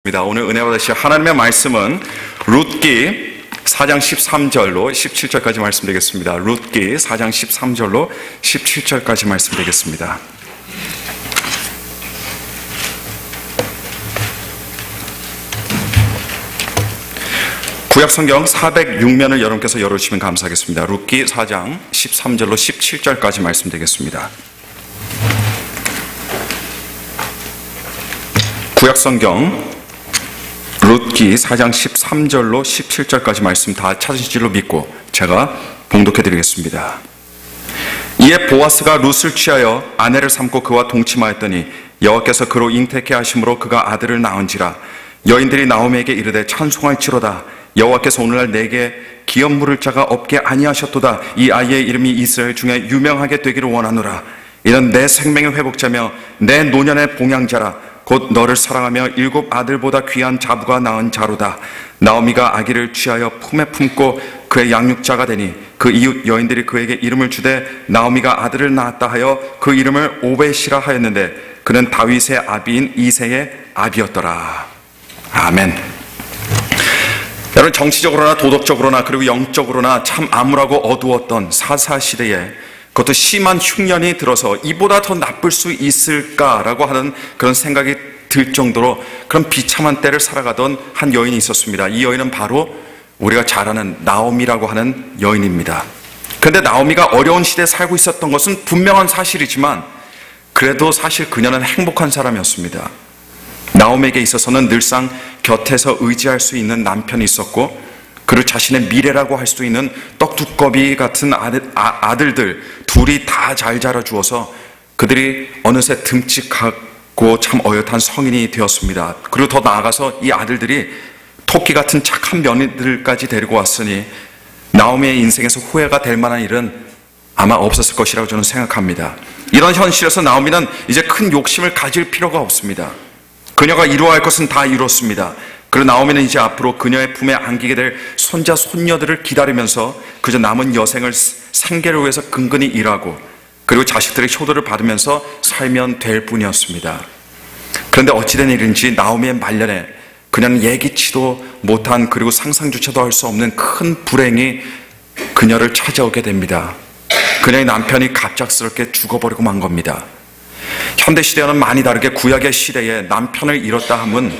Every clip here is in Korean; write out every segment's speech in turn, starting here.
오늘 은혜 받으실 하나님의 말씀은 룻기 4장 13절로 17절까지 말씀드리겠습니다. 룻기 4장 13절로 17절까지 말씀드리겠습니다. 구약성경 406면을 여러분께서 열어주시면 감사하겠습니다. 룻기 4장 13절로 17절까지 말씀드리겠습니다. 구약성경 룻기 4장 13절로 17절까지 말씀 다 찾으신 줄로 믿고 제가 봉독해 드리겠습니다. 이에 보아스가 룻을 취하여 아내를 삼고 그와 동침하였더니 여호와께서 그로 잉태케 하심으로 그가 아들을 낳은지라. 여인들이 나오미에게 이르되 찬송할지로다. 여호와께서 오늘날 내게 기업 물을 자가 없게 아니하셨도다. 이 아이의 이름이 이스라엘 중에 유명하게 되기를 원하노라. 이는 내 생명의 회복자며 내 노년의 봉양자라. 곧 너를 사랑하며 7 아들보다 귀한 자부가 낳은 자로다. 나오미가 아기를 취하여 품에 품고 그의 양육자가 되니 그 이웃 여인들이 그에게 이름을 주되 나오미가 아들을 낳았다 하여 그 이름을 오벳이라 하였는데 그는 다윗의 아비인 이새의 아비였더라. 아멘. 여러분, 정치적으로나 도덕적으로나 그리고 영적으로나 참 암울하고 어두웠던 사사시대에 그것도 심한 흉년이 들어서 이보다 더 나쁠 수 있을까라고 하는 그런 생각이 들 정도로 그런 비참한 때를 살아가던 한 여인이 있었습니다. 이 여인은 바로 우리가 잘 아는 나오미라고 하는 여인입니다. 그런데 나오미가 어려운 시대에 살고 있었던 것은 분명한 사실이지만 그래도 사실 그녀는 행복한 사람이었습니다. 나오미에게 있어서는 늘상 곁에서 의지할 수 있는 남편이 있었고 그리고 자신의 미래라고 할 수 있는 떡두꺼비 같은 아들들 둘이 다 잘 자라주어서 그들이 어느새 듬직하고 참 어엿한 성인이 되었습니다. 그리고 더 나아가서 이 아들들이 토끼 같은 착한 며느리들까지 데리고 왔으니 나오미의 인생에서 후회가 될 만한 일은 아마 없었을 것이라고 저는 생각합니다. 이런 현실에서 나오미는 이제 큰 욕심을 가질 필요가 없습니다. 그녀가 이루어야 할 것은 다 이뤘습니다. 그리고 나오미는 이제 앞으로 그녀의 품에 안기게 될 손자 손녀들을 기다리면서 그저 남은 여생을 생계를 위해서 근근히 일하고 그리고 자식들의 효도를 받으면서 살면 될 뿐이었습니다. 그런데 어찌된 일인지 나오미의 말년에 그녀는 예기치도 못한 그리고 상상조차도 할 수 없는 큰 불행이 그녀를 찾아오게 됩니다. 그녀의 남편이 갑작스럽게 죽어버리고 만 겁니다. 현대시대와는 많이 다르게 구약의 시대에 남편을 잃었다 함은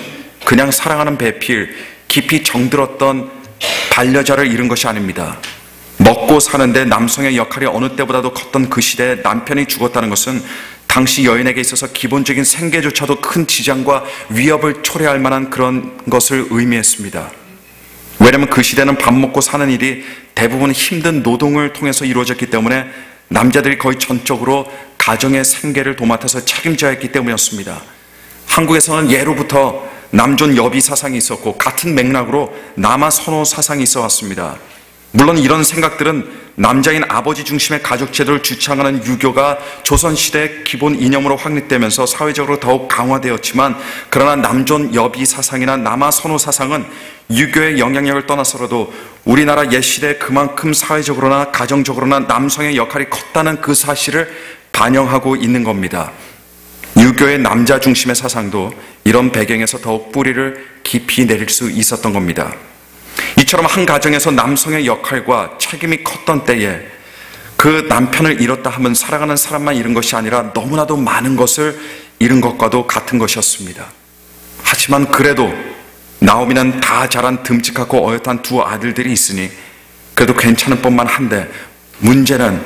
그냥 사랑하는 배필, 깊이 정들었던 반려자를 잃은 것이 아닙니다. 먹고 사는데 남성의 역할이 어느 때보다도 컸던 그 시대에 남편이 죽었다는 것은 당시 여인에게 있어서 기본적인 생계조차도 큰 지장과 위협을 초래할 만한 그런 것을 의미했습니다. 왜냐하면 그 시대는 밥 먹고 사는 일이 대부분 힘든 노동을 통해서 이루어졌기 때문에 남자들이 거의 전적으로 가정의 생계를 도맡아서 책임져야 했기 때문이었습니다. 한국에서는 예로부터 남존 여비 사상이 있었고 같은 맥락으로 남아 선호 사상이 있어 왔습니다. 물론 이런 생각들은 남자인 아버지 중심의 가족 제도를 주창하는 유교가 조선시대의 기본 이념으로 확립되면서 사회적으로 더욱 강화되었지만 그러나 남존 여비 사상이나 남아 선호 사상은 유교의 영향력을 떠나서라도 우리나라 옛 시대에 그만큼 사회적으로나 가정적으로나 남성의 역할이 컸다는 그 사실을 반영하고 있는 겁니다. 유교의 남자 중심의 사상도 이런 배경에서 더욱 뿌리를 깊이 내릴 수 있었던 겁니다. 이처럼 한 가정에서 남성의 역할과 책임이 컸던 때에 그 남편을 잃었다 하면 사랑하는 사람만 잃은 것이 아니라 너무나도 많은 것을 잃은 것과도 같은 것이었습니다. 하지만 그래도 나오미는 다 자란 듬직하고 어엿한 두 아들들이 있으니 그래도 괜찮은 법만 한데 문제는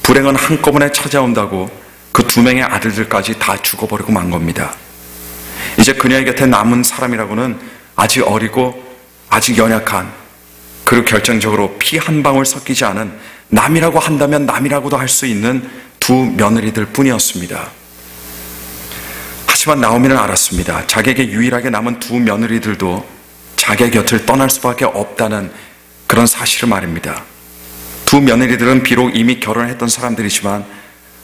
불행은 한꺼번에 찾아온다고 그 2명의 아들들까지 다 죽어버리고 만 겁니다. 이제 그녀의 곁에 남은 사람이라고는 아직 어리고 아직 연약한 그리고 결정적으로 피 한 방울 섞이지 않은 남이라고 한다면 남이라고도 할 수 있는 두 며느리들 뿐이었습니다. 하지만 나오미는 알았습니다. 자기에게 유일하게 남은 두 며느리들도 자기의 곁을 떠날 수밖에 없다는 그런 사실을 말입니다. 두 며느리들은 비록 이미 결혼을 했던 사람들이지만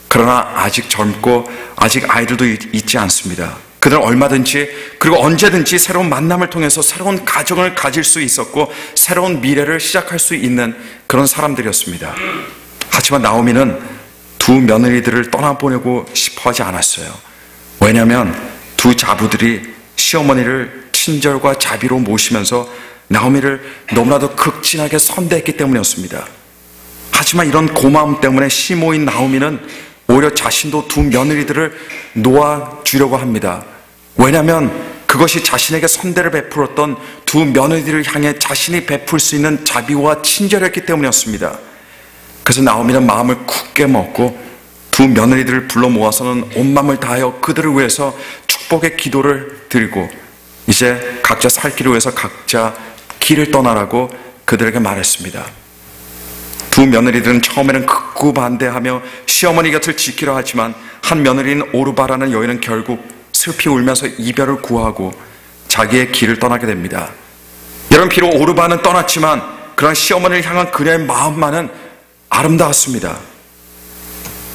그러나 아직 젊고 아직 아이들도 있지 않습니다. 그들은 얼마든지 그리고 언제든지 새로운 만남을 통해서 새로운 가정을 가질 수 있었고 새로운 미래를 시작할 수 있는 그런 사람들이었습니다. 하지만 나오미는 두 며느리들을 떠나보내고 싶어 하지 않았어요. 왜냐하면 두 자부들이 시어머니를 친절과 자비로 모시면서 나오미를 너무나도 극진하게 선대했기 때문이었습니다. 하지만 이런 고마움 때문에 시모인 나오미는 오히려 자신도 두 며느리들을 놓아주려고 합니다. 왜냐하면 그것이 자신에게 선대를 베풀었던 두 며느리들을 향해 자신이 베풀 수 있는 자비와 친절했기 때문이었습니다. 그래서 나오미는 마음을 굳게 먹고 두 며느리들을 불러 모아서는 온 마음을 다하여 그들을 위해서 축복의 기도를 드리고 이제 각자 살 길을 위해서 각자 길을 떠나라고 그들에게 말했습니다. 두 며느리들은 처음에는 극구 반대하며 시어머니 곁을 지키려 하지만 한 며느리인 오르바라는 여인은 결국 슬피 울면서 이별을 구하고 자기의 길을 떠나게 됩니다. 여러분, 비록 오르바는 떠났지만 그러나 시어머니를 향한 그녀의 마음만은 아름다웠습니다.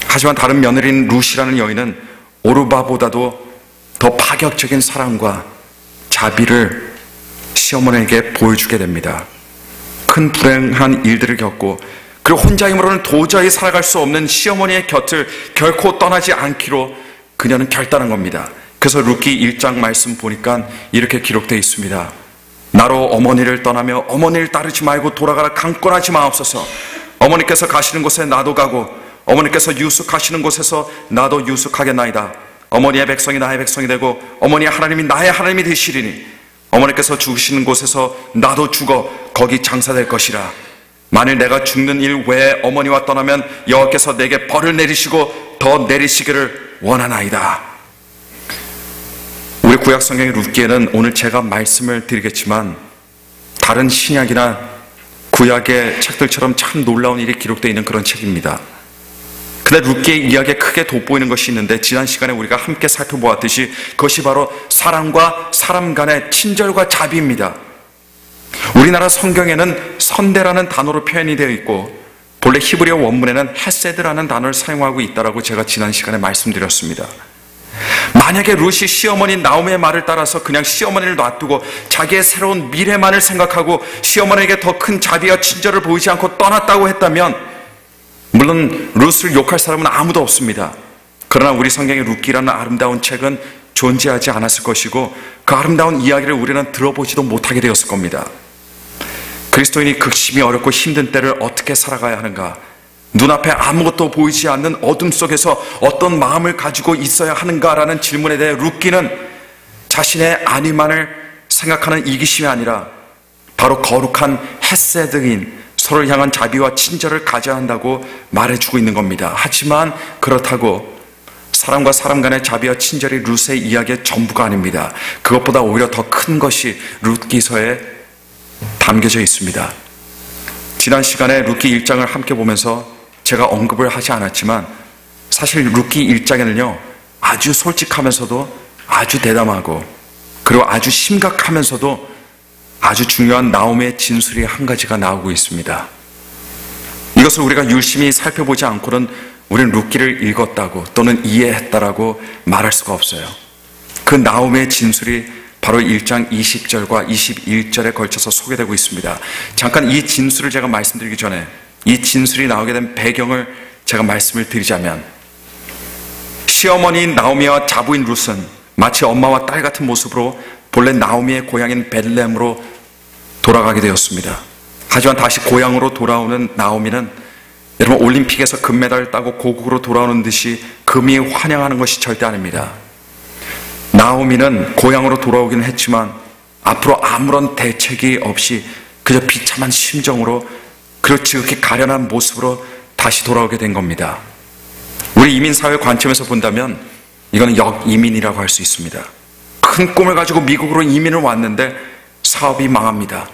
하지만 다른 며느리인 루시라는 여인은 오르바보다도 더 파격적인 사랑과 자비를 시어머니에게 보여주게 됩니다. 큰 불행한 일들을 겪고 그리고 혼자 힘으로는 도저히 살아갈 수 없는 시어머니의 곁을 결코 떠나지 않기로 그녀는 결단한 겁니다. 그래서 룻기 1장 말씀 보니까 이렇게 기록되어 있습니다. 나로 어머니를 떠나며 어머니를 따르지 말고 돌아가라 강권하지 마옵소서. 어머니께서 가시는 곳에 나도 가고 어머니께서 유숙하시는 곳에서 나도 유숙하겠나이다. 어머니의 백성이 나의 백성이 되고 어머니의 하나님이 나의 하나님이 되시리니 어머니께서 죽으시는 곳에서 나도 죽어 거기 장사될 것이라. 만일 내가 죽는 일 외에 어머니와 떠나면 여호와께서 내게 벌을 내리시고 더 내리시기를 원하나이다. 우리 구약 성경의 룻기에는 오늘 제가 말씀을 드리겠지만 다른 신약이나 구약의 책들처럼 참 놀라운 일이 기록되어 있는 그런 책입니다. 근데 룻기의 이야기에 크게 돋보이는 것이 있는데 지난 시간에 우리가 함께 살펴보았듯이 그것이 바로 사람과 사람 간의 친절과 자비입니다. 우리나라 성경에는 선대라는 단어로 표현이 되어 있고 본래 히브리어 원문에는 헤세드라는 단어를 사용하고 있다고 제가 지난 시간에 말씀드렸습니다. 만약에 룻이 시어머니 나오미의 말을 따라서 그냥 시어머니를 놔두고 자기의 새로운 미래만을 생각하고 시어머니에게 더 큰 자비와 친절을 보이지 않고 떠났다고 했다면 물론 룻을 욕할 사람은 아무도 없습니다. 그러나 우리 성경의 룻기라는 아름다운 책은 존재하지 않았을 것이고 그 아름다운 이야기를 우리는 들어보지도 못하게 되었을 겁니다. 그리스도인이 극심히 어렵고 힘든 때를 어떻게 살아가야 하는가, 눈앞에 아무것도 보이지 않는 어둠 속에서 어떤 마음을 가지고 있어야 하는가라는 질문에 대해 룻기는 자신의 안위만을 생각하는 이기심이 아니라 바로 거룩한 헤세드인 서로를 향한 자비와 친절을 가져야 한다고 말해주고 있는 겁니다. 하지만 그렇다고 사람과 사람 간의 자비와 친절이 룻의 이야기의 전부가 아닙니다. 그것보다 오히려 더 큰 것이 룻기서에 담겨져 있습니다. 지난 시간에 룻기 1장을 함께 보면서 제가 언급을 하지 않았지만 사실 룻기 1장에는요 아주 솔직하면서도 아주 대담하고 그리고 아주 심각하면서도 아주 중요한 나오미의 진술이 한 가지가 나오고 있습니다. 이것을 우리가 유심히 살펴보지 않고는 우리는 룻기를 읽었다고 또는 이해했다라고 말할 수가 없어요. 그 나오미의 진술이 바로 1장 20절과 21절에 걸쳐서 소개되고 있습니다. 잠깐 이 진술을 제가 말씀드리기 전에 이 진술이 나오게 된 배경을 제가 말씀을 드리자면 시어머니인 나오미와 자부인 룻은 마치 엄마와 딸 같은 모습으로 본래 나오미의 고향인 베들레헴으로 돌아가게 되었습니다. 하지만 다시 고향으로 돌아오는 나오미는 여러분 올림픽에서 금메달을 따고 고국으로 돌아오는 듯이 금이 환영하는 것이 절대 아닙니다. 나오미는 고향으로 돌아오기는 했지만 앞으로 아무런 대책이 없이 그저 비참한 심정으로 그리고 지극히 가련한 모습으로 다시 돌아오게 된 겁니다. 우리 이민사회 관점에서 본다면 이건 역이민이라고 할 수 있습니다. 큰 꿈을 가지고 미국으로 이민을 왔는데 사업이 망합니다.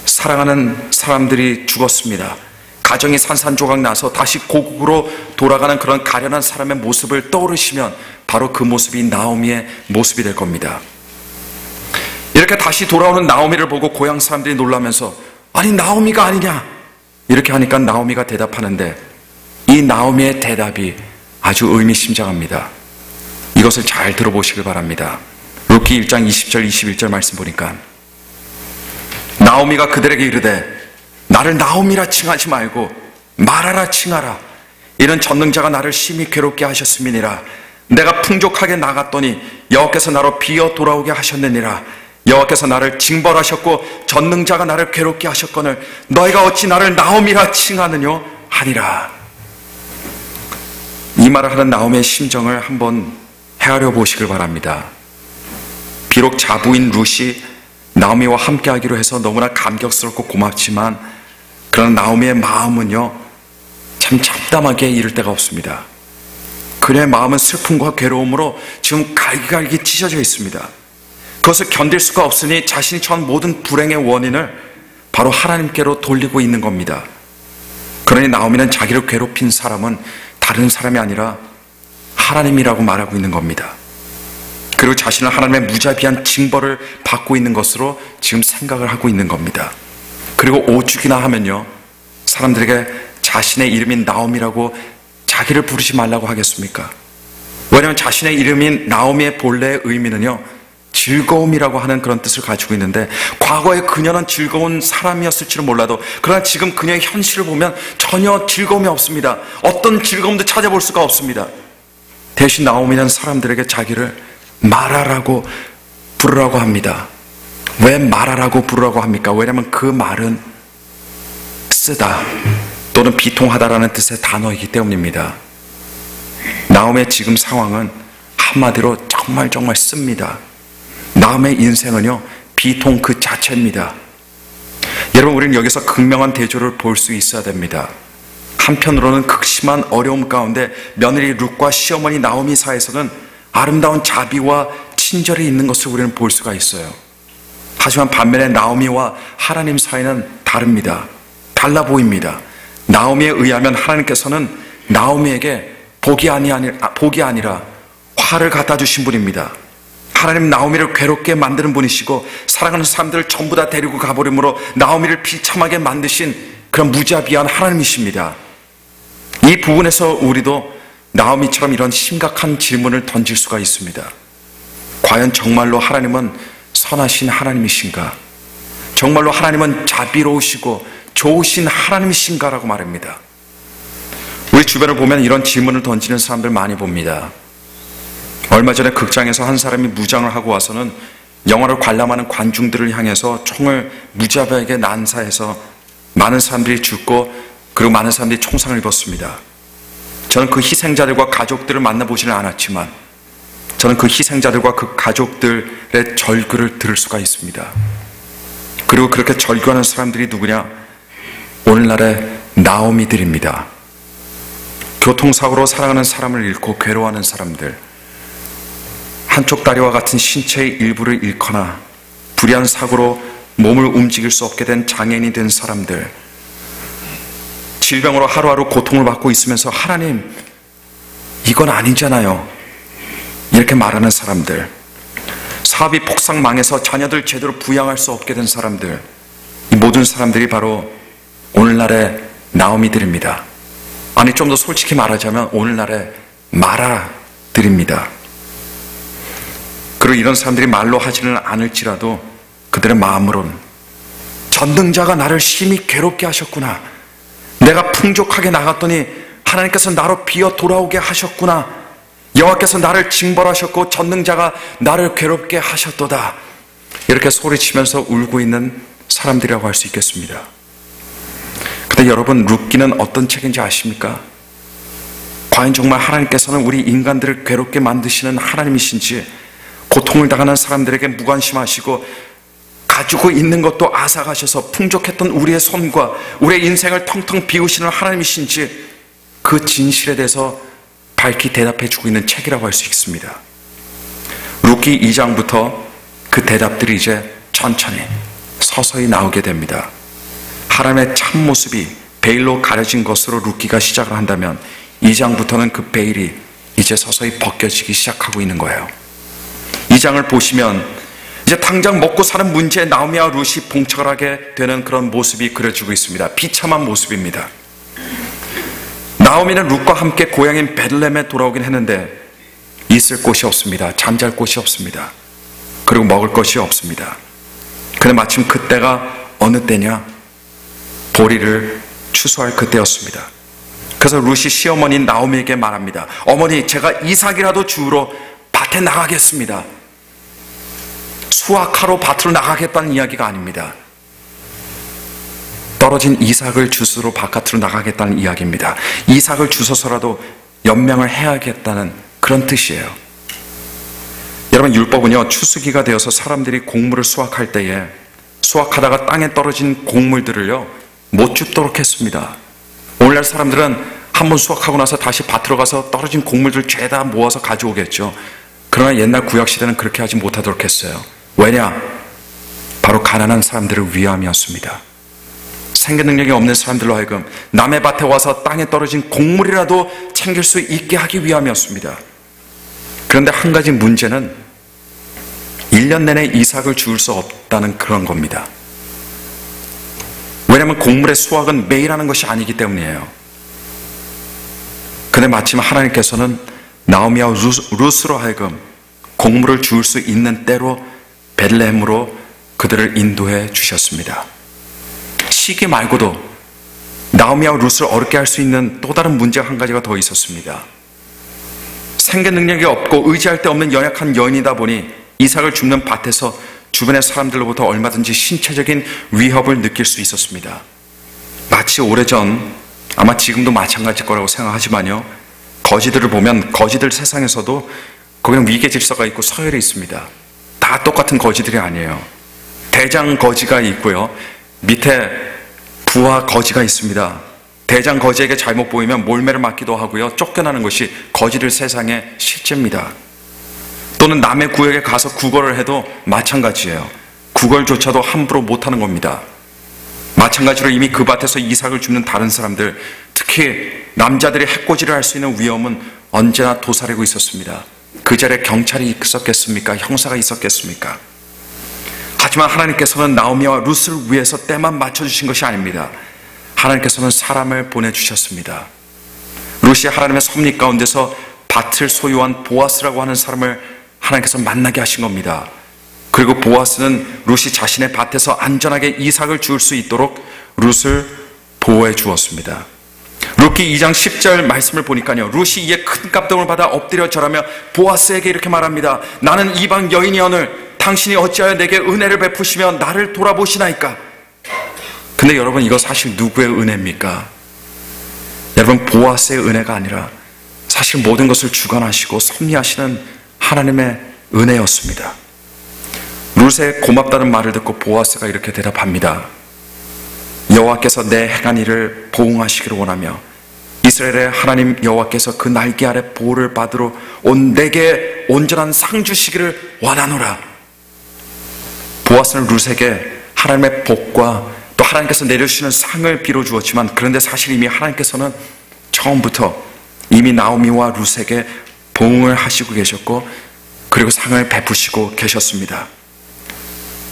사랑하는 사람들이 죽었습니다. 가정이 산산조각 나서 다시 고국으로 돌아가는 그런 가련한 사람의 모습을 떠오르시면 바로 그 모습이 나오미의 모습이 될 겁니다. 이렇게 다시 돌아오는 나오미를 보고 고향 사람들이 놀라면서 아니 나오미가 아니냐 이렇게 하니까 나오미가 대답하는데 이 나오미의 대답이 아주 의미심장합니다. 이것을 잘 들어보시길 바랍니다. 룻기 1장 20절 21절 말씀 보니까 나오미가 그들에게 이르되 나를 나오미라 칭하지 말고 마라라 칭하라. 이는 전능자가 나를 심히 괴롭게 하셨음이니라. 내가 풍족하게 나갔더니 여호와께서 나로 비어 돌아오게 하셨느니라. 여호와께서 나를 징벌하셨고 전능자가 나를 괴롭게 하셨거늘 너희가 어찌 나를 나오미라 칭하느뇨 하니라. 이 말을 하는 나오미의 심정을 한번 헤아려 보시길 바랍니다. 비록 자부인 룻이 나오미와 함께 하기로 해서 너무나 감격스럽고 고맙지만 그러나 나오미의 마음은요 참 참담하게 이를 데가 없습니다. 그녀의 마음은 슬픔과 괴로움으로 지금 갈기갈기 찢어져 있습니다. 그것을 견딜 수가 없으니 자신이 처한 모든 불행의 원인을 바로 하나님께로 돌리고 있는 겁니다. 그러니 나오미는 자기를 괴롭힌 사람은 다른 사람이 아니라 하나님이라고 말하고 있는 겁니다. 그리고 자신을 하나님의 무자비한 징벌을 받고 있는 것으로 지금 생각을 하고 있는 겁니다. 그리고 오죽이나 하면요 사람들에게 자신의 이름인 나오미라고 자기를 부르지 말라고 하겠습니까? 왜냐하면 자신의 이름인 나오미의 본래의 의미는요 즐거움이라고 하는 그런 뜻을 가지고 있는데 과거에 그녀는 즐거운 사람이었을지는 몰라도 그러나 지금 그녀의 현실을 보면 전혀 즐거움이 없습니다. 어떤 즐거움도 찾아볼 수가 없습니다. 대신 나오미는 사람들에게 자기를 마라라고 부르라고 합니다. 왜 마라라고 부르라고 합니까? 왜냐하면 그 말은 쓰다 또는 비통하다라는 뜻의 단어이기 때문입니다. 나오미의 지금 상황은 한마디로 정말 씁니다. 나오미의 인생은요 비통 그 자체입니다. 여러분 우리는 여기서 극명한 대조를 볼 수 있어야 됩니다. 한편으로는 극심한 어려움 가운데 며느리 룻과 시어머니 나오미 사이에서는 아름다운 자비와 친절이 있는 것을 우리는 볼 수가 있어요. 하지만 반면에 나오미와 하나님 사이는 다릅니다. 달라 보입니다. 나오미에 의하면 하나님께서는 나오미에게 복이 아니라 화를 갖다 주신 분입니다. 하나님 나오미를 괴롭게 만드는 분이시고 사랑하는 사람들을 전부 다 데리고 가버림으로 나오미를 비참하게 만드신 그런 무자비한 하나님이십니다. 이 부분에서 우리도 나오미처럼 이런 심각한 질문을 던질 수가 있습니다. 과연 정말로 하나님은 선하신 하나님이신가? 정말로 하나님은 자비로우시고 좋으신 하나님이신가라고 말합니다. 우리 주변을 보면 이런 질문을 던지는 사람들 많이 봅니다. 얼마 전에 극장에서 한 사람이 무장을 하고 와서는 영화를 관람하는 관중들을 향해서 총을 무자비하게 난사해서 많은 사람들이 죽고 그리고 많은 사람들이 총상을 입었습니다. 저는 그 희생자들과 가족들을 만나보지는 않았지만 저는 그 희생자들과 그 가족들의 절규를 들을 수가 있습니다. 그리고 그렇게 절규하는 사람들이 누구냐? 오늘날의 나오미들입니다. 교통사고로 사랑하는 사람을 잃고 괴로워하는 사람들, 한쪽 다리와 같은 신체의 일부를 잃거나 불의한 사고로 몸을 움직일 수 없게 된 장애인이 된 사람들, 질병으로 하루하루 고통을 받고 있으면서 하나님 이건 아니잖아요 이렇게 말하는 사람들, 사업이 폭삭 망해서 자녀들 제대로 부양할 수 없게 된 사람들, 이 모든 사람들이 바로 오늘날의 나오미들입니다. 아니 좀 더 솔직히 말하자면 오늘날의 마라들입니다. 그리고 이런 사람들이 말로 하지는 않을지라도 그들의 마음으로는 전능자가 나를 심히 괴롭게 하셨구나, 내가 풍족하게 나갔더니 하나님께서 나로 비어 돌아오게 하셨구나, 여호와께서 나를 징벌하셨고 전능자가 나를 괴롭게 하셨도다, 이렇게 소리치면서 울고 있는 사람들이라고 할 수 있겠습니다. 근데 여러분, 룻기는 어떤 책인지 아십니까? 과연 정말 하나님께서는 우리 인간들을 괴롭게 만드시는 하나님이신지, 고통을 당하는 사람들에게 무관심하시고 가지고 있는 것도 앗아가셔서 풍족했던 우리의 손과 우리의 인생을 텅텅 비우시는 하나님이신지, 그 진실에 대해서 밝히 대답해 주고 있는 책이라고 할 수 있습니다. 룻기 2장부터 그 대답들이 이제 천천히 서서히 나오게 됩니다. 하나님의 참모습이 베일로 가려진 것으로 룻기가 시작을 한다면 2장부터는 그 베일이 이제 서서히 벗겨지기 시작하고 있는 거예요. 2장을 보시면 이제 당장 먹고 사는 문제에 나오미와 룻이 봉착을 하게 되는 그런 모습이 그려지고 있습니다. 비참한 모습입니다. 나오미는 룻과 함께 고향인 베들레헴에 돌아오긴 했는데 있을 곳이 없습니다. 잠잘 곳이 없습니다. 그리고 먹을 것이 없습니다. 근데 마침 그때가 어느 때냐? 보리를 추수할 그때였습니다. 그래서 룻이 시어머니 나오미에게 말합니다. 어머니, 제가 이삭이라도 주우러 밭에 나가겠습니다. 수확하러 밭으로 나가겠다는 이야기가 아닙니다. 떨어진 이삭을 주스로 바깥으로 나가겠다는 이야기입니다. 이삭을 주워서라도 연명을 해야겠다는 그런 뜻이에요. 여러분, 율법은요, 추수기가 되어서 사람들이 곡물을 수확할 때에 수확하다가 땅에 떨어진 곡물들을요, 못 줍도록 했습니다. 오늘날 사람들은 한번 수확하고 나서 다시 밭으로 가서 떨어진 곡물들을 죄다 모아서 가져오겠죠. 그러나 옛날 구약시대는 그렇게 하지 못하도록 했어요. 왜냐? 바로 가난한 사람들을 위함이었습니다. 생계 능력이 없는 사람들로 하여금 남의 밭에 와서 땅에 떨어진 곡물이라도 챙길 수 있게 하기 위함이었습니다. 그런데 한 가지 문제는 1년 내내 이삭을 주울 수 없다는 그런 겁니다. 왜냐하면 곡물의 수확은 매일 하는 것이 아니기 때문이에요. 근데 마침 하나님께서는 나오미와 룻으로 하여금 곡물을 주울 수 있는 때로 베들레헴으로 그들을 인도해 주셨습니다. 시기 말고도 나오미와 룻을 어렵게 할 수 있는 또 다른 문제가 한 가지가 더 있었습니다. 생계 능력이 없고 의지할 데 없는 연약한 여인이다 보니 이삭을 줍는 밭에서 주변의 사람들로부터 얼마든지 신체적인 위협을 느낄 수 있었습니다. 마치 오래전, 아마 지금도 마찬가지일 거라고 생각하지만요, 거지들을 보면 거지들 세상에서도 거기는 위계 질서가 있고 서열이 있습니다. 다 똑같은 거지들이 아니에요. 대장 거지가 있고요, 밑에 부하 거지가 있습니다. 대장 거지에게 잘못 보이면 몰매를 맞기도 하고요, 쫓겨나는 것이 거지들 세상의 실제입니다. 또는 남의 구역에 가서 구걸을 해도 마찬가지예요. 구걸조차도 함부로 못하는 겁니다. 마찬가지로 이미 그 밭에서 이삭을 줍는 다른 사람들, 특히 남자들이 해코지를 할 수 있는 위험은 언제나 도사리고 있었습니다. 그 자리에 경찰이 있었겠습니까? 형사가 있었겠습니까? 하지만 하나님께서는 나오미와 룻을 위해서 때만 맞춰주신 것이 아닙니다. 하나님께서는 사람을 보내주셨습니다. 룻이 하나님의 섭리 가운데서 밭을 소유한 보아스라고 하는 사람을 하나님께서 만나게 하신 겁니다. 그리고 보아스는 룻이 자신의 밭에서 안전하게 이삭을 주울 수 있도록 룻을 보호해 주었습니다. 룻기 2장 10절 말씀을 보니까요, 룻이 이에 큰 감동을 받아 엎드려 절하며 보아스에게 이렇게 말합니다. 나는 이방 여인이오늘 당신이 어찌하여 내게 은혜를 베푸시며 나를 돌아보시나이까? 근데 여러분, 이거 사실 누구의 은혜입니까? 여러분, 보아스의 은혜가 아니라 사실 모든 것을 주관하시고 섭리하시는 하나님의 은혜였습니다. 룻의 고맙다는 말을 듣고 보아스가 이렇게 대답합니다. 여호와께서 내 행한 일을 보응하시기를 원하며 이스라엘의 하나님 여호와께서 그 날개 아래 보호를 받으러 온 내게 온전한 상 주시기를 원하노라. 보아스는 룻에게 하나님의 복과 또 하나님께서 내려주시는 상을 빌어주었지만, 그런데 사실 이미 하나님께서는 처음부터 이미 나오미와 룻에게 보응을 하시고 계셨고, 그리고 상을 베푸시고 계셨습니다.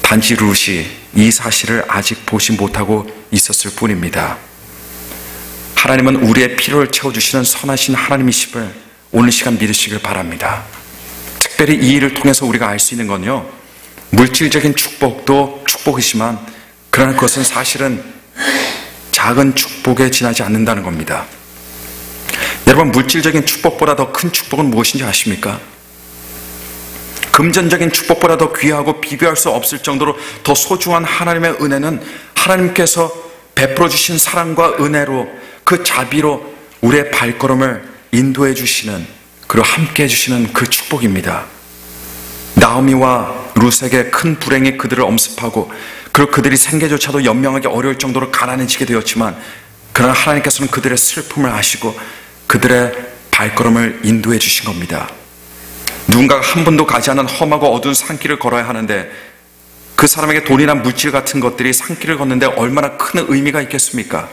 단지 룻이 이 사실을 아직 보지 못하고 있었을 뿐입니다. 하나님은 우리의 필요를 채워주시는 선하신 하나님이심을 오늘 시간 믿으시길 바랍니다. 특별히 이 일을 통해서 우리가 알 수 있는 건요, 물질적인 축복도 축복이지만 그러나 그것은 사실은 작은 축복에 지나지 않는다는 겁니다. 여러분, 물질적인 축복보다 더 큰 축복은 무엇인지 아십니까? 금전적인 축복보다 더 귀하고 비교할 수 없을 정도로 더 소중한 하나님의 은혜는 하나님께서 베풀어 주신 사랑과 은혜로, 그 자비로 우리의 발걸음을 인도해 주시는, 그리고 함께 해주시는 그 축복입니다. 나오미와 룻에게 큰 불행이 그들을 엄습하고, 그리고 그들이 생계조차도 연명하기 어려울 정도로 가난해지게 되었지만, 그러나 하나님께서는 그들의 슬픔을 아시고 그들의 발걸음을 인도해 주신 겁니다. 누군가가 한 번도 가지 않은 험하고 어두운 산길을 걸어야 하는데, 그 사람에게 돈이나 물질 같은 것들이 산길을 걷는데 얼마나 큰 의미가 있겠습니까?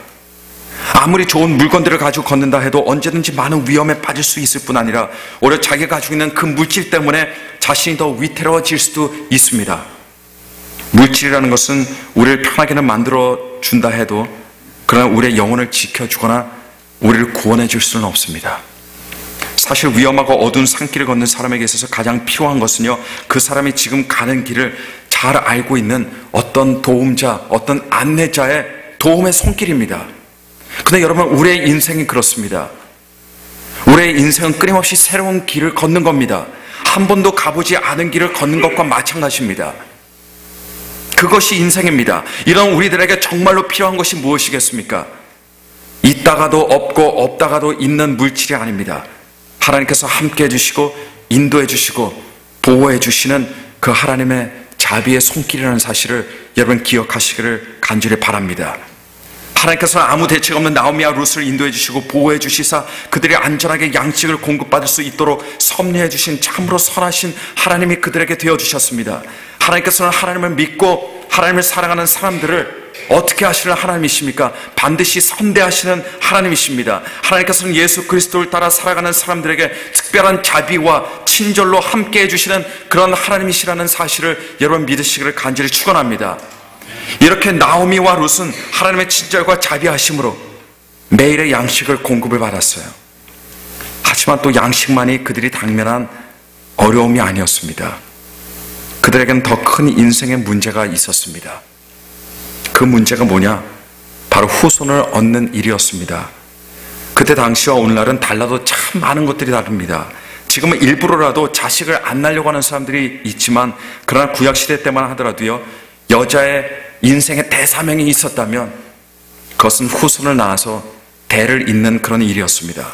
아무리 좋은 물건들을 가지고 걷는다 해도 언제든지 많은 위험에 빠질 수 있을 뿐 아니라 오히려 자기가 가지고 있는 그 물질 때문에 자신이 더 위태로워질 수도 있습니다. 물질이라는 것은 우리를 편하게는 만들어 준다 해도, 그러나 우리의 영혼을 지켜주거나 우리를 구원해 줄 수는 없습니다. 사실 위험하고 어두운 산길을 걷는 사람에게 있어서 가장 필요한 것은요, 그 사람이 지금 가는 길을 잘 알고 있는 어떤 도움자, 어떤 안내자의 도움의 손길입니다. 근데 여러분, 우리의 인생이 그렇습니다. 우리의 인생은 끊임없이 새로운 길을 걷는 겁니다. 한 번도 가보지 않은 길을 걷는 것과 마찬가지입니다. 그것이 인생입니다. 이런 우리들에게 정말로 필요한 것이 무엇이겠습니까? 있다가도 없고 없다가도 있는 물질이 아닙니다. 하나님께서 함께 해주시고 인도해 주시고 보호해 주시는 그 하나님의 자비의 손길이라는 사실을 여러분 기억하시기를 간절히 바랍니다. 하나님께서는 아무 대책 없는 나오미와 룻을 인도해 주시고 보호해 주시사 그들이 안전하게 양식을 공급받을 수 있도록 섭리해 주신 참으로 선하신 하나님이 그들에게 되어 주셨습니다. 하나님께서는 하나님을 믿고 하나님을 사랑하는 사람들을 어떻게 하시는 하나님이십니까? 반드시 선대하시는 하나님이십니다. 하나님께서는 예수 그리스도를 따라 살아가는 사람들에게 특별한 자비와 친절로 함께 해주시는 그런 하나님이시라는 사실을 여러분 믿으시기를 간절히 축원합니다. 이렇게 나오미와 룻은 하나님의 친절과 자비하심으로 매일의 양식을 공급을 받았어요. 하지만 또 양식만이 그들이 당면한 어려움이 아니었습니다. 그들에게는 더 큰 인생의 문제가 있었습니다. 그 문제가 뭐냐? 바로 후손을 얻는 일이었습니다. 그때 당시와 오늘날은 달라도 참 많은 것들이 다릅니다. 지금은 일부러라도 자식을 안 낳으려고 하는 사람들이 있지만, 그러나 구약시대 때만 하더라도요, 여자의 인생의 대사명이 있었다면 그것은 후손을 낳아서 대를 잇는 그런 일이었습니다.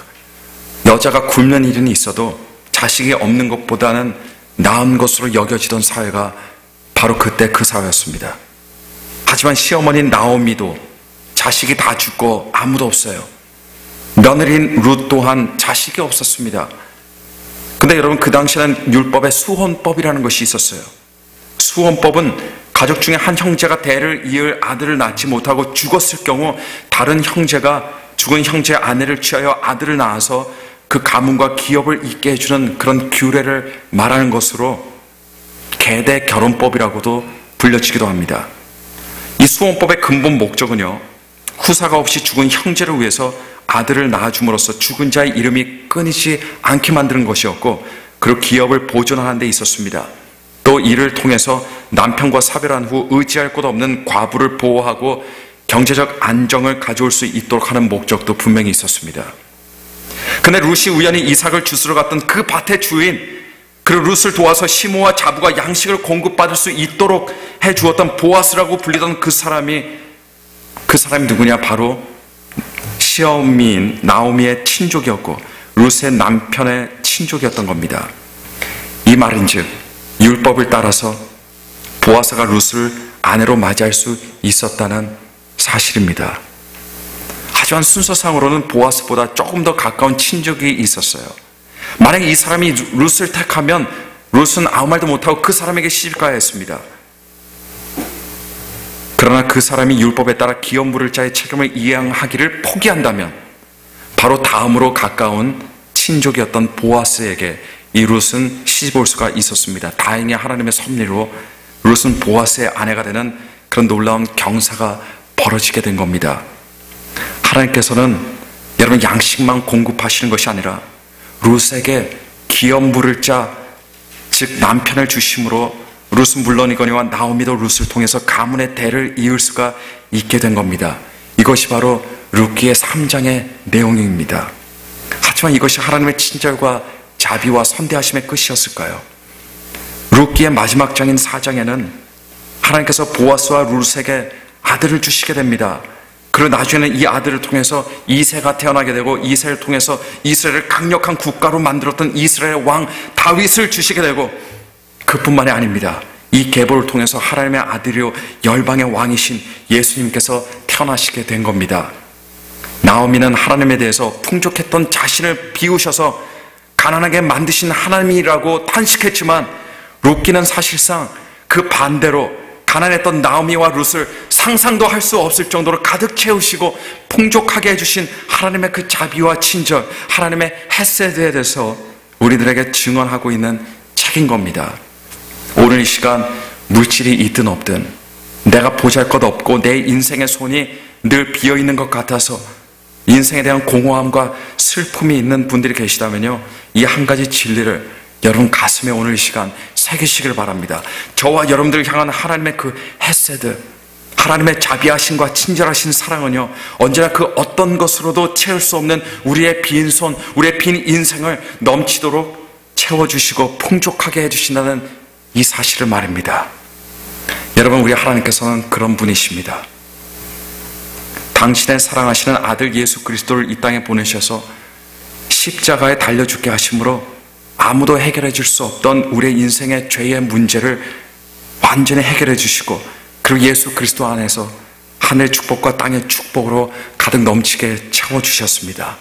여자가 굶는 일은 있어도 자식이 없는 것보다는 나은 것으로 여겨지던 사회가 바로 그때 그 사회였습니다. 하지만 시어머니인 나오미도 자식이 다 죽고 아무도 없어요. 며느리인 룻 또한 자식이 없었습니다. 근데 여러분, 그 당시에는 율법에 수혼법이라는 것이 있었어요. 수혼법은 가족 중에 한 형제가 대를 이을 아들을 낳지 못하고 죽었을 경우 다른 형제가 죽은 형제의 아내를 취하여 아들을 낳아서 그 가문과 기업을 잇게 해주는 그런 규례를 말하는 것으로 계대 결혼법이라고도 불려지기도 합니다. 이 수혼법의 근본 목적은요, 후사가 없이 죽은 형제를 위해서 아들을 낳아줌으로써 죽은 자의 이름이 끊이지 않게 만드는 것이었고, 그리고 기업을 보존하는 데 있었습니다. 또 이를 통해서 남편과 사별한 후 의지할 곳 없는 과부를 보호하고 경제적 안정을 가져올 수 있도록 하는 목적도 분명히 있었습니다. 근데 룻이 우연히 이삭을 주스러 갔던 그 밭의 주인, 그리고 룻을 도와서 시므와 자부가 양식을 공급받을 수 있도록 해주었던 보아스라고 불리던 그 사람이 누구냐? 바로 시어미인 나오미의 친족이었고 룻의 남편의 친족이었던 겁니다. 이 말인즉 율법을 따라서 보아스가 룻을 아내로 맞이할 수 있었다는 사실입니다. 하지만 순서상으로는 보아스보다 조금 더 가까운 친족이 있었어요. 만약에 이 사람이 룻을 택하면 룻은 아무 말도 못하고 그 사람에게 시집가야 했습니다. 그러나 그 사람이 율법에 따라 기업 물을 자의 책임을 이행하기를 포기한다면 바로 다음으로 가까운 친족이었던 보아스에게 이 룻은 시집 올 수가 있었습니다. 다행히 하나님의 섭리로 룻은 보아스의 아내가 되는 그런 놀라운 경사가 벌어지게 된 겁니다. 하나님께서는 여러분 양식만 공급하시는 것이 아니라 룻에게 기업 물을 자, 즉 남편을 주심으로 룻은 물론이거니와 나오미도 룻을 통해서 가문의 대를 이을 수가 있게 된 겁니다. 이것이 바로 룻기의 3장의 내용입니다. 하지만 이것이 하나님의 친절과 자비와 선대하심의 끝이었을까요? 룻기의 마지막 장인 4장에는 하나님께서 보아스와 룻에게 아들을 주시게 됩니다. 그리고 나중에는 이 아들을 통해서 이새가 태어나게 되고 이새를 통해서 이스라엘을 강력한 국가로 만들었던 이스라엘의 왕 다윗을 주시게 되고, 그뿐만이 아닙니다. 이 계보를 통해서 하나님의 아들이요 열방의 왕이신 예수님께서 태어나시게 된 겁니다. 나오미는 하나님에 대해서 풍족했던 자신을 비우셔서 가난하게 만드신 하나님이라고 탄식했지만, 룻기는 사실상 그 반대로 가난했던 나오미와 룻을 상상도 할 수 없을 정도로 가득 채우시고 풍족하게 해주신 하나님의 그 자비와 친절, 하나님의 헤세드에 대해서 우리들에게 증언하고 있는 책인 겁니다. 오늘 이 시간 물질이 있든 없든 내가 보잘것없고 내 인생의 손이 늘 비어있는 것 같아서 인생에 대한 공허함과 슬픔이 있는 분들이 계시다면요, 이 한 가지 진리를 여러분 가슴에 오늘 이 시간 새기시길 바랍니다. 저와 여러분들을 향한 하나님의 그 헤세드, 하나님의 자비하심과 친절하신 사랑은요, 언제나 그 어떤 것으로도 채울 수 없는 우리의 빈손, 우리의 빈 인생을 넘치도록 채워주시고 풍족하게 해주신다는 이 사실을 말입니다. 여러분, 우리 하나님께서는 그런 분이십니다. 당신의 사랑하시는 아들 예수 그리스도를 이 땅에 보내셔서 십자가에 달려 죽게 하심으로 아무도 해결해 줄 수 없던 우리의 인생의 죄의 문제를 완전히 해결해 주시고, 그리고 예수 그리스도 안에서 하늘의 축복과 땅의 축복으로 가득 넘치게 채워주셨습니다.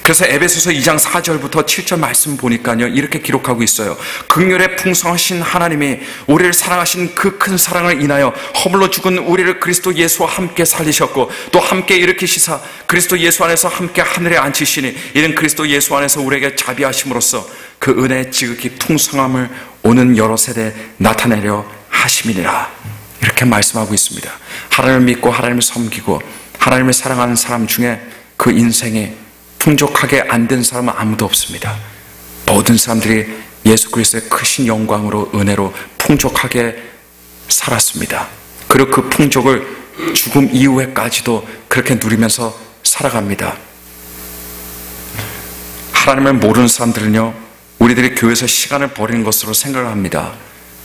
그래서 에베소서 2장 4절부터 7절 말씀 보니까요, 이렇게 기록하고 있어요. 긍휼의 풍성하신 하나님이 우리를 사랑하신 그 큰 사랑을 인하여 허물로 죽은 우리를 그리스도 예수와 함께 살리셨고, 또 함께 일으키시사 그리스도 예수 안에서 함께 하늘에 앉히시니, 이는 그리스도 예수 안에서 우리에게 자비하심으로써 그 은혜의 지극히 풍성함을 오는 여러 세대에 나타내려 하심이니라. 이렇게 말씀하고 있습니다. 하나님을 믿고 하나님을 섬기고 하나님을 사랑하는 사람 중에 그 인생이 풍족하게 안 된 사람은 아무도 없습니다. 모든 사람들이 예수 그리스도의 크신 영광으로, 은혜로 풍족하게 살았습니다. 그리고 그 풍족을 죽음 이후에까지도 그렇게 누리면서 살아갑니다. 하나님을 모르는 사람들은요, 우리들이 교회에서 시간을 버리는 것으로 생각을 합니다.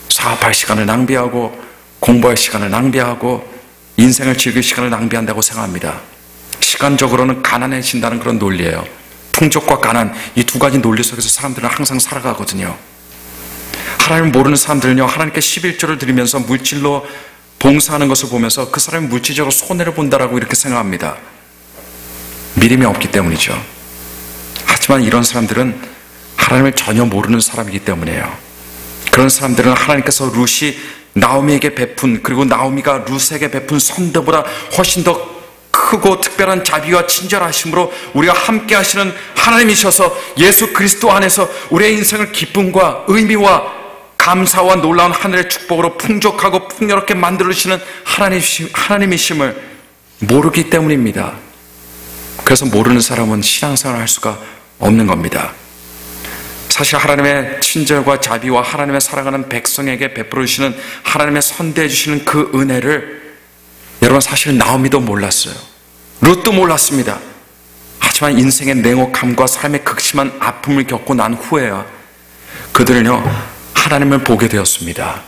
사업할 시간을 낭비하고 공부할 시간을 낭비하고 인생을 즐길 시간을 낭비한다고 생각합니다. 시간적으로는 가난해진다는 그런 논리예요. 풍족과 가난, 이 두 가지 논리 속에서 사람들은 항상 살아가거든요. 하나님을 모르는 사람들은요, 하나님께 11조를 드리면서 물질로 봉사하는 것을 보면서 그 사람이 물질적으로 손해를 본다라고 이렇게 생각합니다. 믿음이 없기 때문이죠. 하지만 이런 사람들은 하나님을 전혀 모르는 사람이기 때문이에요. 그런 사람들은 하나님께서 룻이 나오미에게 베푼, 그리고 나오미가 룻에게 베푼 선대보다 훨씬 더 크고 특별한 자비와 친절하심으로 우리가 함께 하시는 하나님이셔서 예수 그리스도 안에서 우리의 인생을 기쁨과 의미와 감사와 놀라운 하늘의 축복으로 풍족하고 풍요롭게 만들어주시는 하나님이심을 모르기 때문입니다. 그래서 모르는 사람은 신앙생활을 할 수가 없는 겁니다. 사실 하나님의 친절과 자비와 하나님의 사랑하는 백성에게 베풀어 주시는, 하나님의 선대해 주시는 그 은혜를 여러분, 사실 나오미도 몰랐어요. 룻도 몰랐습니다. 하지만 인생의 냉혹함과 삶의 극심한 아픔을 겪고 난 후에야 그들은요, 하나님을 보게 되었습니다.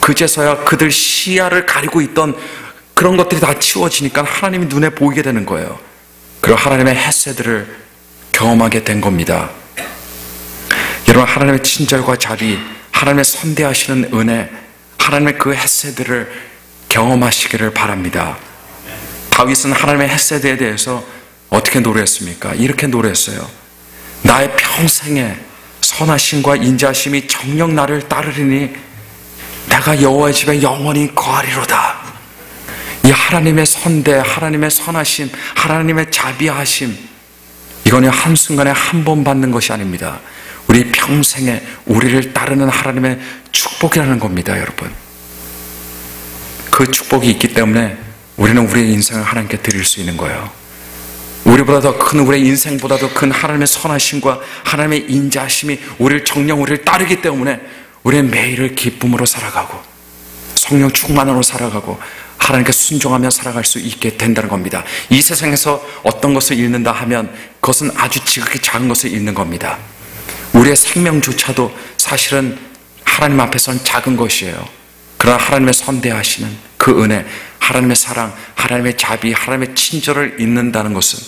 그제서야 그들 시야를 가리고 있던 그런 것들이 다 치워지니까 하나님이 눈에 보이게 되는 거예요. 그리고 하나님의 헤세드를 경험하게 된 겁니다. 여러분, 하나님의 친절과 자비, 하나님의 선대하시는 은혜, 하나님의 그 헤세드를 경험하시기를 바랍니다. 다윗은 하나님의 헤세드에 대해서 어떻게 노래했습니까? 이렇게 노래했어요. 나의 평생에 선하심과 인자심이 정녕 나를 따르리니 내가 여호와의 집에 영원히 거하리로다. 이 하나님의 선대, 하나님의 선하심, 하나님의 자비하심, 이거는 한순간에 한 번 받는 것이 아닙니다. 우리 평생에 우리를 따르는 하나님의 축복이라는 겁니다, 여러분. 그 축복이 있기 때문에 우리는 우리의 인생을 하나님께 드릴 수 있는 거예요. 우리보다 더 큰, 우리의 인생보다 더 큰 하나님의 선하심과 하나님의 인자하심이 우리를 정녕 우리를 따르기 때문에 우리의 매일을 기쁨으로 살아가고 성령 충만으로 살아가고 하나님께 순종하며 살아갈 수 있게 된다는 겁니다. 이 세상에서 어떤 것을 잃는다 하면 그것은 아주 지극히 작은 것을 잃는 겁니다. 우리의 생명조차도 사실은 하나님 앞에서는 작은 것이에요. 그러나 하나님의 선대하시는 그 은혜, 하나님의 사랑, 하나님의 자비, 하나님의 친절을 잊는다는 것은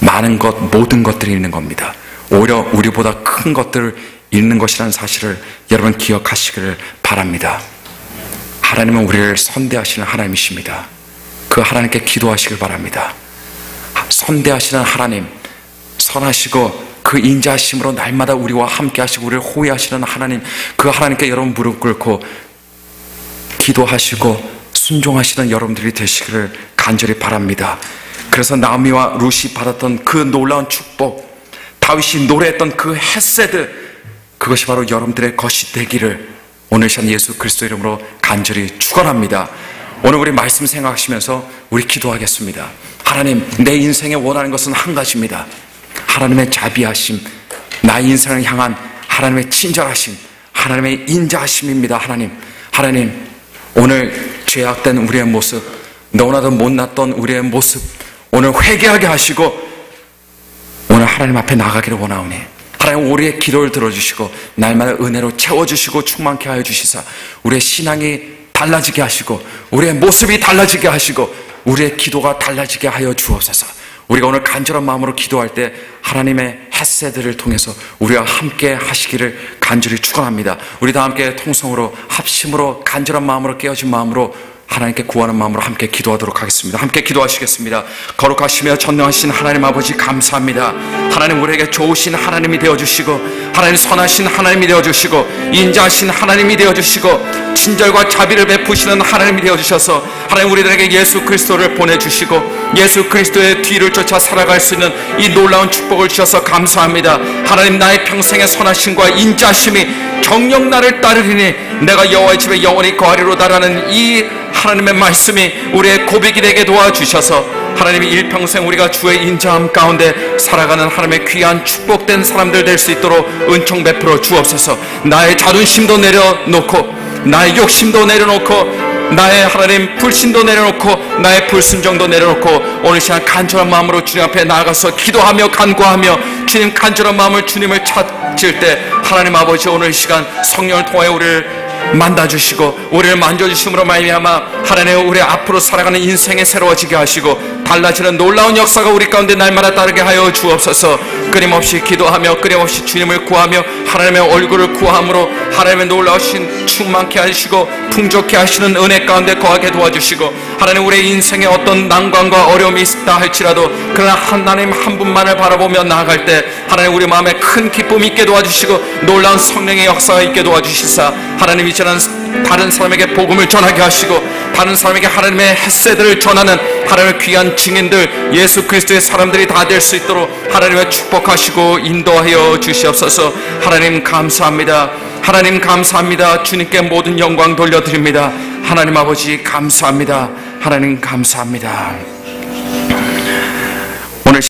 많은 것, 모든 것들이 잃는 겁니다. 오히려 우리보다 큰 것들을 잃는 것이라는 사실을 여러분 기억하시기를 바랍니다. 하나님은 우리를 선대하시는 하나님이십니다. 그 하나님께 기도하시길 바랍니다. 선대하시는 하나님, 선하시고 그 인자하심으로 날마다 우리와 함께 하시고 우리를 호위하시는 하나님, 그 하나님께 여러분 무릎 꿇고 기도하시고 순종하시는 여러분들이 되시기를 간절히 바랍니다. 그래서 나오미와 룻이 받았던 그 놀라운 축복, 다윗이 노래했던 그 헤세드, 그것이 바로 여러분들의 것이 되기를 오늘 시간 예수 그리스도 이름으로 간절히 축원합니다. 오늘 우리 말씀 생각하시면서 우리 기도하겠습니다. 하나님, 내 인생에 원하는 것은 한 가지입니다. 하나님의 자비하심, 나의 인생을 향한 하나님의 친절하심, 하나님의 인자하심입니다. 하나님, 오늘 죄악된 우리의 모습, 너무나도 못났던 우리의 모습, 오늘 회개하게 하시고 오늘 하나님 앞에 나가기를 원하오니 하나님, 우리의 기도를 들어주시고 날마다 은혜로 채워주시고 충만케 하여 주시사 우리의 신앙이 달라지게 하시고 우리의 모습이 달라지게 하시고 우리의 기도가 달라지게 하여 주옵소서. 우리가 오늘 간절한 마음으로 기도할 때 하나님의 햇새들을 통해서 우리와 함께 하시기를 간절히 축원합니다. 우리 다 함께 통성으로 합심으로 간절한 마음으로 깨어진 마음으로 하나님께 구하는 마음으로 함께 기도하도록 하겠습니다. 함께 기도하시겠습니다. 거룩하시며 전능하신 하나님 아버지 감사합니다. 하나님 우리에게 좋으신 하나님이 되어주시고 하나님 선하신 하나님이 되어주시고 인자하신 하나님이 되어주시고 친절과 자비를 베푸시는 하나님이 되어주셔서 하나님 우리들에게 예수 그리스도를 보내주시고 예수 그리스도의 뒤를 쫓아 살아갈 수 있는 이 놀라운 축복을 주셔서 감사합니다. 하나님 나의 평생의 선하심과 인자심이 정녕 나를 따르리니 내가 여호와의 집에 영원히 거하리로다라는 이 하나님의 말씀이 우리의 고백이 되게 도와주셔서 하나님이 일평생 우리가 주의 인자함 가운데 살아가는 하나님의 귀한 축복된 사람들 될 수 있도록 은총 베풀어 주옵소서. 나의 자존심도 내려놓고 나의 욕심도 내려놓고 나의 하나님 불신도 내려놓고 나의 불순정도 내려놓고 오늘 시간 간절한 마음으로 주님 앞에 나아가서 기도하며 간구하며 주님 간절한 마음을 주님을 찾을 때 하나님 아버지 오늘 이 시간 성령을 통하여 우리를 만나주시고 우리를 만져주심으로 말미암아 하나님 우리 앞으로 살아가는 인생에 새로워지게 하시고 달라지는 놀라운 역사가 우리 가운데 날마다 따르게 하여 주옵소서. 끊임없이 기도하며 끊임없이 주님을 구하며 하나님의 얼굴을 구함으로 하나님의 놀라우신 충만케 하시고 풍족케 하시는 은혜 가운데 거하게 도와주시고 하나님 우리의 인생에 어떤 난관과 어려움이 있다 할지라도 그러나 하나님 한 분만을 바라보며 나아갈 때 하나님 우리 마음에 큰 기쁨이 있게 도와주시고 놀라운 성령의 역사가 있게 도와주시사 하나님 이제는 다른 사람에게 복음을 전하게 하시고 다른 사람에게 하나님의 햇새들을 전하는 하나님의 귀한 증인들 예수 그리스도의 사람들이 다 될 수 있도록 하나님의 축복하시고 인도하여 주시옵소서. 하나님 감사합니다. 하나님 감사합니다. 주님께 모든 영광 돌려드립니다. 하나님 아버지 감사합니다. 하나님 감사합니다.